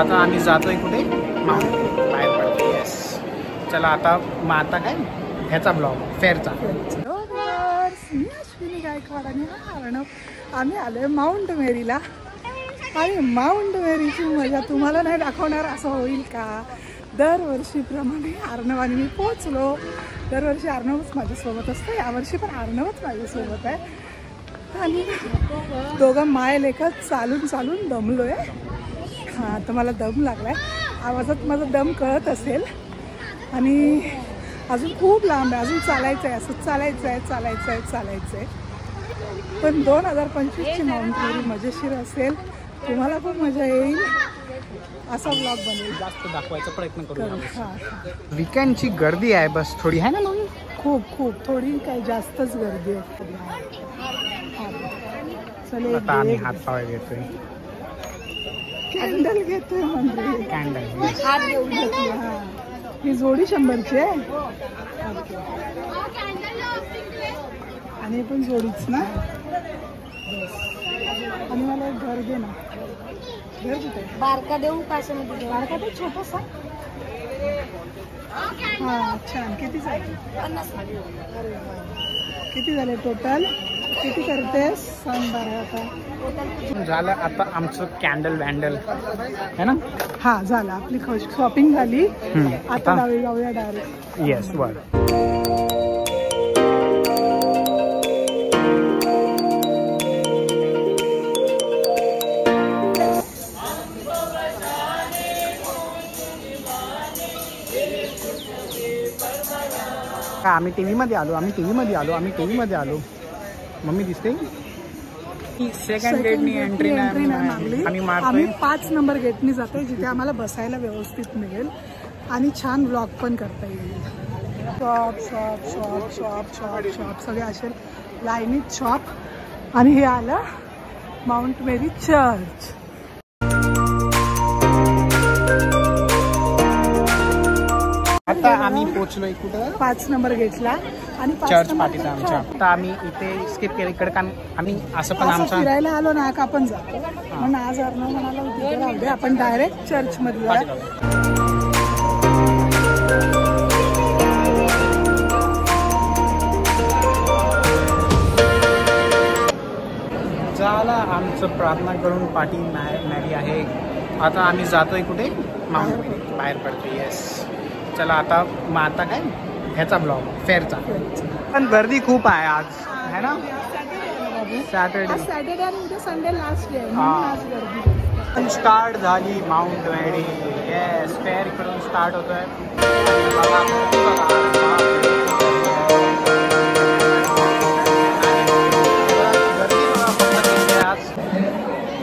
आता आम्ही जातोय कुठे बाहेर पडतो. येस चला आता मग आता काय ह्याचा ब्लॉग फेअरचा. मी अश्विनी गायकवाड आणि हा अर्णव आम्ही आलोय माउंट मेरीला. आणि माउंट मेरीची मजा तुम्हाला नाही दाखवणार असं होईल का. दरवर्षीप्रमाणे अर्णव आणि मी पोचलो. दरवर्षी अर्णवच माझ्यासोबत असतं, यावर्षी पण अर्णवच माझ्यासोबत आहे. आणि दोघं माय लेखत चालून चालून दमलो आहे. हां तर मला दम लागला आहे, आवाजात माझा दम कळत असेल. आणि अजून खूप लांब आहे, अजून चालायचं आहे, असं चालायचं आहे. पण 2025ची माउंट मेरी मजेशीर असेल, तुम्हाला खूप मजा येईल असा ब्लॉग बनेल. जास्त दाखवायचा प्रयत्न करू. वीकेंडची गर्दी आहे बस थोडी आहे ना मग, खूप थोडी काही जास्तच गर्दी आहे. चले आता आम्ही हात पाय घेतोय, कॅन्डल घेतोय म्हणजे कॅन्डल हात घेऊन घेतली. हा ही जोडी 100ची आहे आणि पण जोडीच ना. आणि मला एक घर दे ना. घर कुठे बारका देऊ काशामध्ये. बारका ते छोटासा. हा छान. किती झाले? 50. अरे किती झाले टोटल? किती करतेस सांग बरं. आता झालं आता आमचं कॅन्डल वॅन्डल है ना. हा झालं, आपली शॉपिंग झाली. आता जाऊया डायरेक्ट. येस वर. आम्ही टीव्ही मध्ये आलो. मम्मी दिसते. सेकंड गेटनी एंट्री नाही आम्ही मारतोय. आम्ही 5 नंबर गेटनी जातोय, जिथे आम्हाला बसायला व्यवस्थित मिळेल आणि छान ब्लॉग पण करता येईल. शॉप सगळे असे लाईनीत शॉप. आणि हे आलं माउंट मेरी चर्च. आता आम्ही पोहोचलोय कुठं 5 नंबर गेटला. आणि चर्च पाठीचा आमच्या. आता आम्ही इथे स्किप केलं इकडे, कारण आम्ही असं पण आमचा फिरायला आलो ना का आपण जातो. म्हणून आज अर्णव म्हणाला तिथे राहू दे, आपण डायरेक्ट चर्च मध्ये झाला आमचं प्रार्थना करून पाठी मॅरी आहे. आता आम्ही जातोय कुठे बाहेर पडतो. येस चला आता मग आता काय ह्याचा ब्लॉग फेअरचा. पण गर्दी खूप आहे आज है ना. सॅटर्डे आणि उद्या संडे लास्ट डे आहे. स्टार्ट झाली माउंट मेरी. येस फेअर इकडून स्टार्ट होतोय.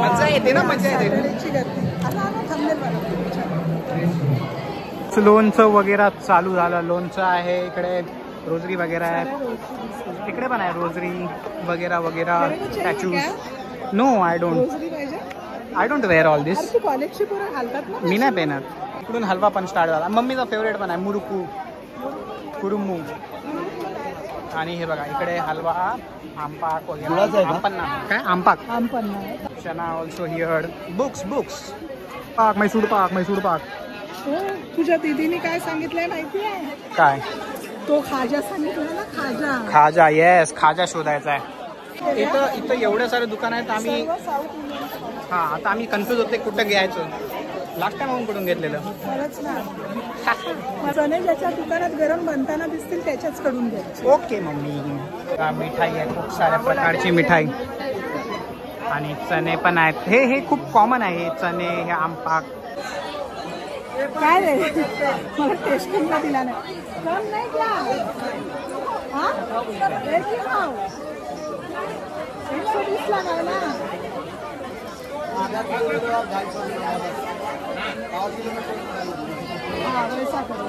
मजा येते ना, मजा येते. लोणचं वगैरे चालू झालं. लोणचं आहे इकडे, रोजरी वगैरे आहे इकडे पण आहे, रोजरी वगैरे statues. No I don't wear all this. मी नाही पेनत. इकडून हलवा पण स्टार्ट झाला. मम्मीचा फेवरेट पण आहे मुरुकू कुरुमू. आणि हे बघा इकडे हलवा, आंपाक वगैरे. काय आंपाक चना ऑल्सो हिअर. बुक्स पाक मैसूर पाक. तुझ्या दीदीने काय सांगितलंय माहिती आहे काय? तो खाजा सांगितलं ना. खाजा. येस खाजा शोधायचा आहे. इथं एवढे सारे दुकान आहेत. आम्ही आता आम्ही कन्फ्युज होते कुठं घ्यायचं. लास्ट टाइम कुठून घेतलेलं खरंच ना. चणे ज्याच्या दुकानात गरम बनताना दिसतील त्याच्याच कडून घ्यायचं. Okay mummy. मिठाई आहे, खूप साऱ्या प्रकारची मिठाई. आणि चणे पण आहेत. हे खूप कॉमन आहे. चणे, हे आंपाक. काय रे मला टेस्टिंगला दिला नाही. कम नाही क्या? हा 120 ला नाही ना. वैसा करो.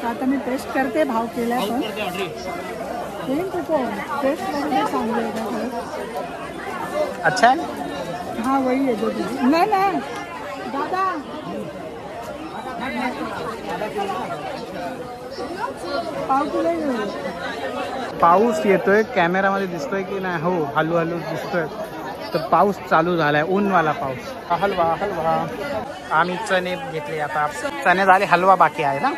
आता मी टेस्ट करते, भाव केलाय पण येईन तुझं टेस्ट वगैरे चांगलं आहे का? अच्छा आहे. हाँ वही है 2 केजी. नहीं नहीं दादा पाव किलो पाऊस येतोय. कॅमेरामध्ये दिसतोय की नाही? हो हलू दिसतोय. तर पाऊस चालू झालाय, ऊनवाला पाऊस. हलवा हलवा. आम्ही चणे घेतले, आता चणे झाले, हलवा बाकी आहे ना.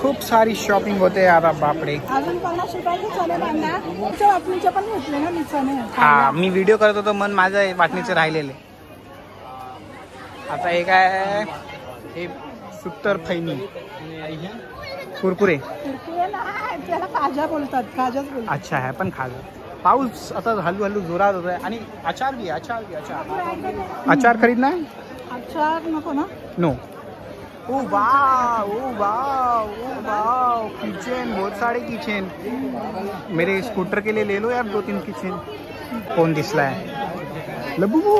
खूप सारी शॉपिंग होते आता, बापरे. अजून 50 रुपयाचे चणे बांधा. तुमच्या वाटणीचे पण घेतले ना मी चणे. हा, मी व्हिडिओ करत होतो, मन माझ्या वाटणीचे राहिलेले. आता हे काय, हे सुत्तर फैनी कुरकुरे. त्याला काजा बोलतात, काजाच बोलतात. अच्छा आहे, पण खाजा. पाऊस आता हळूहळू जोरात होतोय. आणि अचार भी, अचार अचार खरीदना है. अचार नको ना. नो. ओ वाव, ओ वाव, ओ वाव. किचन, बहुत सारे किचन. मेरे स्कूटर के लिए ले लो यार 2-3 किचन. कोण दिसलाय? लबुबू.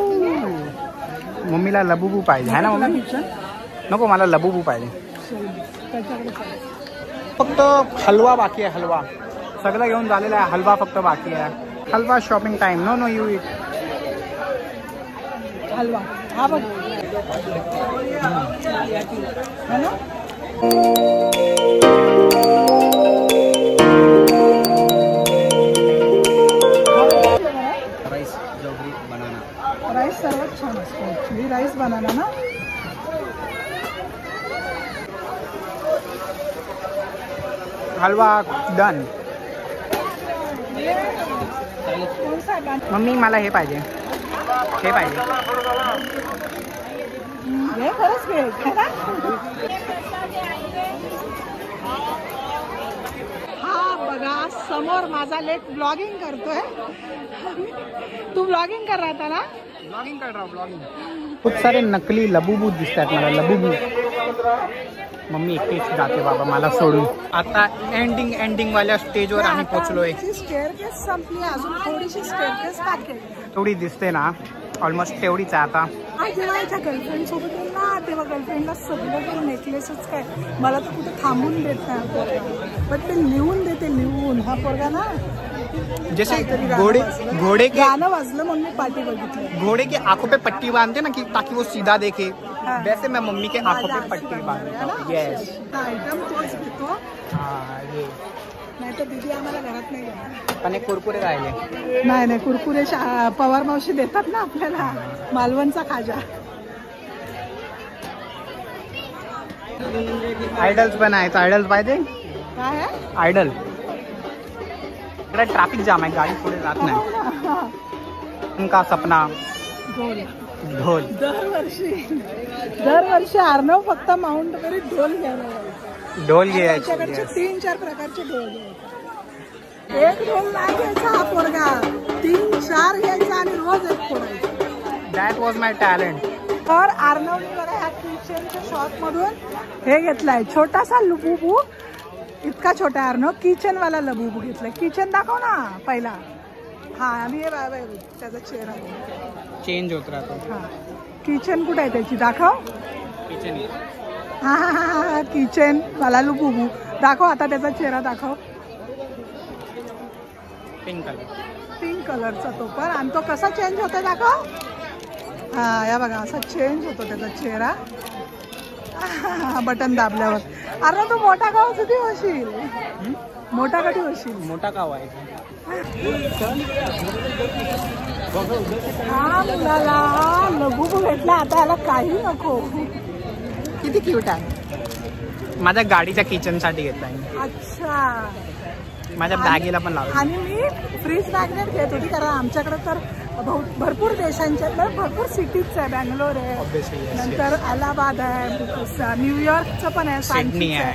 मम्मीला लबुबू पाहिजे है ना मम्मी? नको, मला लबुबू पाहिजे. फक्त हलवा बाकी आहे, हलवा. सगळं घेऊन झालेलं आहे, हलवा फक्त बाकी आहे. Halwa shopping time. No no, you eat halwa. हा बघ है ना. राईस जोगरी बनाना. राईस सर्वात छान असतो ॲक्च्युली. राईस बनाना ना. हलवा डन. मम्मी मला हे पाहिजे, हे पाहिजे. हे खरंच भेट है ना. हा बघा समोर माझा लेक ब्लॉगिंग करतोय. तू ब्लॉगिंग कर रहा था ना. ब्लॉगिंग कर रहा हूँ, ब्लॉगिंग. खूप सारे नकली लबुबू दिसतात मला, लबुबू. मम्मी एकटीच जाते बाबा मला सोडून. आता एंडिंग वाल्या स्टेजवर आम्ही पोहोचलोय. स्टेअरकेस संपली, अजून थोडीशी स्टेअरकेस बाकी आहे. थोडी दिसते ना, ऑलमोस्ट तेवढीच आहे आता. जेव्हा याच्या गर्लफ्रेंड सोबत येईल ना, तेव्हा गर्लफ्रेंडला सगळं काही नेकलेसच काय, मला तर कुठे थांबून देत नाही पोरगा. बट ते लिहून देते, लिहून. हा पोरगा ना जैसे घोड़े के गाणं वाजलं म्हणून मी पाठी बघितली. घोड़े की आंखों पे पट्टी बांधते ना, कि ताकि वो सीधा देखे. वैसे मैं मम्मी के आंखों पे पट्टी बांधता हूँ. यस, आयटम तोच घेतो. हाँ ये. नाही तर दीदी आम्हाला घरात नाही घेणार. पण एक कुरकुरे राहिले. नाही कुरकुरे पवार मावशी देतात ना आपल्याला, मालवणचा खाजा. आयडल्स पण आहेत. आयडल्स पाहिजे. काय आहे आयडल? इकडे ट्रॅफिक जाम आहे, गाडी पुढे जात नाही. उनका सपना ढोल. दरवर्षी अर्णव फक्त माउंट मेरी ढोल घ्यायला. ढोल घ्यायचे. त्याच्याकडचे 3-4 प्रकारचे ढोल घ्यायचे. एक ढोल नाही घ्यायचा हा पोरगा, 3-4 घ्यायचा आणि रोज एक फोडायचा. That was my talent. तर अर्णवने बघा ह्या किचनच्या शॉप मधून हे घेतलाय, छोटासा लबुबू. इतका छोटा अर्णव किचनवाला लबुबू घेतलाय. किचन दाखव ना पहिला. हा, आणि हे बाय त्याचा चेहरा चेंज होत राहतो. हा, किचन कुठे आहे त्याची दाखव. किचन. हा किचन वाला लबुबू दाखव. आता त्याचा चेहरा दाखव. पिंक कलरचा तो पण. आणि तो कसा चेंज होतो दाखव. हा, या बघा असा चेंज होतो त्याचा चेहरा बटन दाबल्यावर. अरे तू मोठा गाव कधी होशील? मोठा कधी होशील? मोठा गाव आहे. हा मुलाला लबुबू भेटला, आता याला काही नको. किती क्यूट आहे. माझ्या गाडीच्या किचन साठी घेतलाय. अच्छा, माझ्या बॅगेला पण लावलं. आणि मी फ्रीज मॅग्नेट घेत होती, कारण आमच्याकडे तर भरपूर देशांच्या भरपूर सिटीज आहे. बँगलोर आहे, नंतर अलाहाबाद आहे, न्यूयॉर्कचं पण आहे, सिडनी आहे.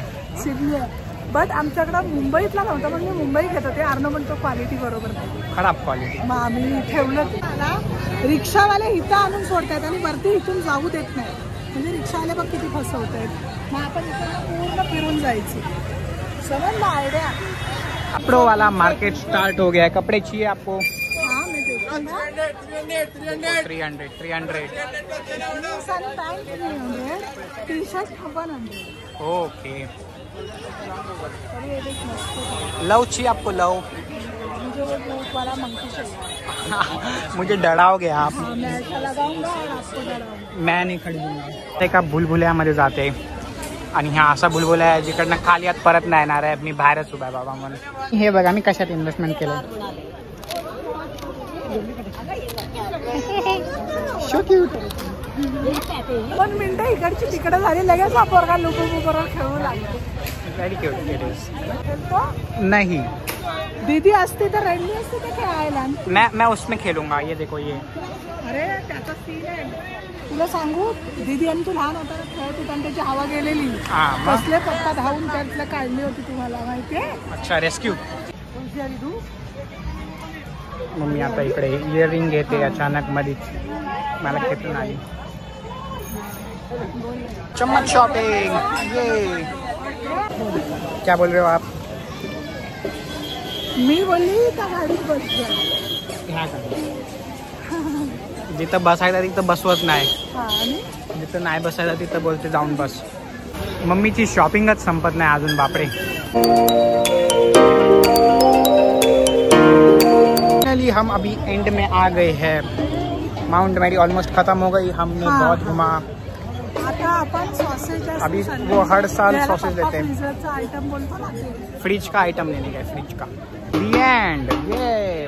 बट आमच्याकडं मुंबईतला नव्हता, पण मी मुंबई घेत होते. अर्णव म्हणतो क्वालिटी बरोबर नाही, खराब क्वालिटी. मग आम्ही ठेवलं. मला रिक्षावाले इथं आणून सोडतात आणि वरती इथून जाऊ देत नाही. म्हणजे रिक्षावाले बघ किती फसवत आहेत. मग आपण इथं पूर्ण फिरून जायचं. समजलं आयडिया. कपड़ों वाला मार्केट स्टार्ट हो गया है. कपड़े चाहिए आपको? हाँ, मैं देखूँ ना. 300. Pant 300, T shirt 100. ओके. लव चाहिए आपको? लव मुझे वो भूख वाला मंकी चाहिए। मुझे डराओगे आप? हाँ, मैं ऐसा लगाऊंगा और आपको डराऊंगा। मैं नाही खरीदूंगा। एका भुलभुल्यामध्ये जाते आणि हा असा भुलभुला आहे जिकडनं खाली आत परत नाही येणार आहे. मी बाहेरच उभा आहे बाबा म्हणून. हे बघा मी कशात इन्व्हेस्टमेंट केलं. So cute. 2 मिनिटं इकडची तिकडे झाली लगेच हा पोरगा लुबू बरोबर खेळू लागला. Very cute it is. खेळतो? नहीं, दीदी असती तर रडली असती तर खेळायला. मैं उसमें खेलूंगा. ये देखो ये. अरे त्याचा सीन आहे. तुला सांगू दीदी आणि तू लहान होता खेळत होता आणि त्याची हवा गेलेली. कसले पत्ता धावून त्यातलं काढली होती तुम्हाला माहितीये? अच्छा रेस्क्यू. कोणती आली तू? मम्मी आता इकडे इयरिंग घेते अचानक मध्येच. मला खेळून आली. चम्मच शॉपिंग. ये क्या बोल रहे हो आप? मी बोलली त्या गाडीत बस. ह्या जिथं बसायला तिथं बसवत नाही. जिथं नाही बसायला तिथं बोलते जाऊन बस. मम्मीची शॉपिंगच संपत नाही अजून. बापरे. फाइनली हम अभी एंड में आ गए हैं. माउंट मैरी ऑलमोस्ट खत्म हो गई. हमने बहुत घुमा. आता आपण सॉसेज अभी वो हर साल सॉसेज देते हैं. फ्रीजरचा आयटम बोलतो ना ते. फ्रिज का आइटम लेने गए. फ्रिज का दी एंड. ये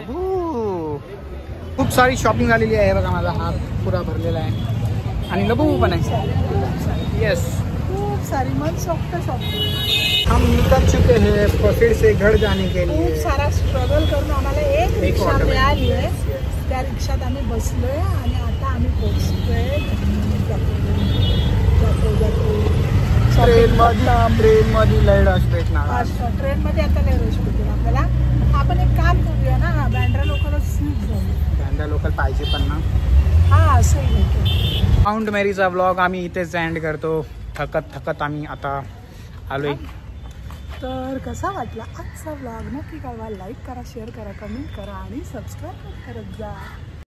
खूप सारी शॉपिंग झालेली आहे. बघा माझा हात पुरा भरलेला आहे आणि लबू पण आहे. येस खूप सारी मनसोक्त शॉपिंग. हम निकल चुके हैं फिर से घर जाने के लिए. खूप सारा स्ट्रगल करून आम्हाला एक रिक्षा मिळाली आहे. त्या रिक्षात आम्ही बसलोय आणि आता आम्ही पोहोचतोय. ट्रेन मध्ये लय रश भेटणार. ट्रेन मध्ये आता लय रश भेटेल आपल्याला. आपण एक काम करूया ना बँड्रा लोकल स्वीट जाऊ. बँड्रा लोकल पाहिजे पण ना. हा असं भेटेल. माउंट मेरीचा व्लॉग आम्ही इथेच एंड करतो. थकत आम्ही आता आलोय. तर कसा वाटला आजचा व्लॉग नक्की कळवा. लाईक करा, शेअर करा, कमेंट करा आणि सबस्क्राईब करत जा.